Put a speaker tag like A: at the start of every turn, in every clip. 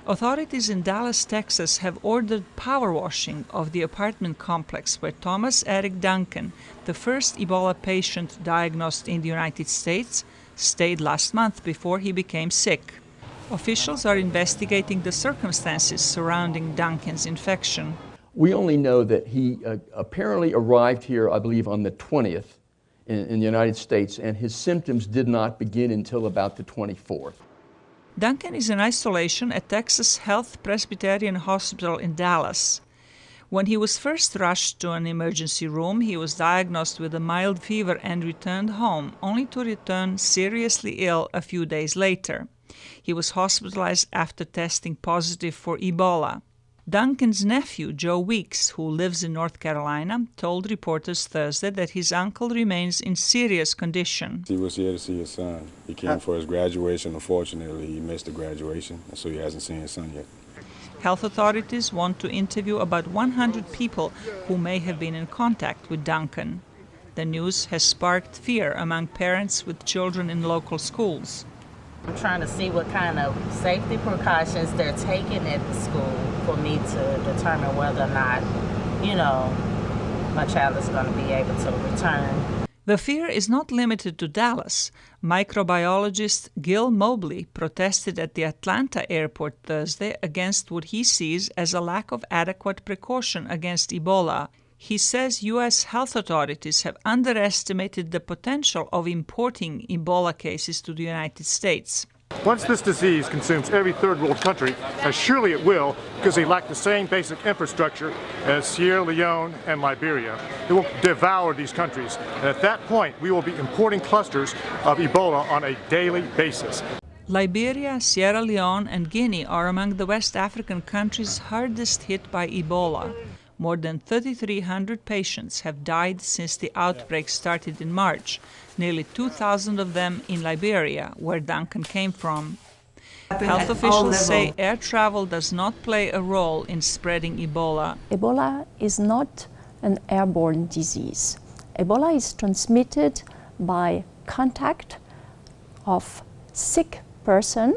A: Authorities in Dallas, Texas have ordered power washing of the apartment complex where Thomas Eric Duncan, the first Ebola patient diagnosed in the United States, stayed last month before he became sick. Officials are investigating the circumstances surrounding Duncan's infection.
B: We only know that he apparently arrived here, I believe, on the 20th in the United States, and his symptoms did not begin until about the 24th.
A: Duncan is in isolation at Texas Health Presbyterian Hospital in Dallas. When he was first rushed to an emergency room, he was diagnosed with a mild fever and returned home, only to return seriously ill a few days later. He was hospitalized after testing positive for Ebola. Duncan's nephew, Joe Weeks, who lives in North Carolina, told reporters Thursday that his uncle remains in serious condition.
C: He was here to see his son. He came for his graduation. Unfortunately, he missed the graduation, so he hasn't seen his son yet.
A: Health authorities want to interview about 100 people who may have been in contact with Duncan. The news has sparked fear among parents with children in local schools.
D: I'm trying to see what kind of safety precautions they're taking at the school for me to determine whether or not, my child is going to be able to return.
A: The fear is not limited to Dallas. Microbiologist Gil Mobley protested at the Atlanta airport Thursday against what he sees as a lack of adequate precaution against Ebola. He says U.S. health authorities have underestimated the potential of importing Ebola cases to the United States.
E: Once this disease consumes every third world country, as surely it will because they lack the same basic infrastructure as Sierra Leone and Liberia, it will devour these countries. And at that point, we will be importing clusters of Ebola on a daily basis.
A: Liberia, Sierra Leone, and Guinea are among the West African countries hardest hit by Ebola. More than 3,300 patients have died since the outbreak started in March, nearly 2,000 of them in Liberia, where Duncan came from. Health officials say air travel does not play a role in spreading Ebola.
F: Ebola is not an airborne disease. Ebola is transmitted by contact of sick person,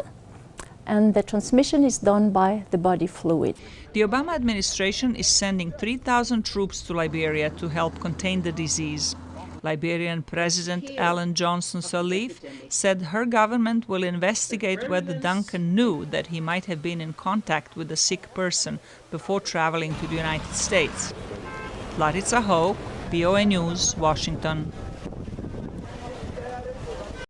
F: and the transmission is done by the body fluid.
A: The Obama administration is sending 3,000 troops to Liberia to help contain the disease. Liberian President Ellen Johnson Sirleaf said her government will investigate whether Duncan knew that he might have been in contact with a sick person before traveling to the United States. Zlatica Hoke, VOA News, Washington.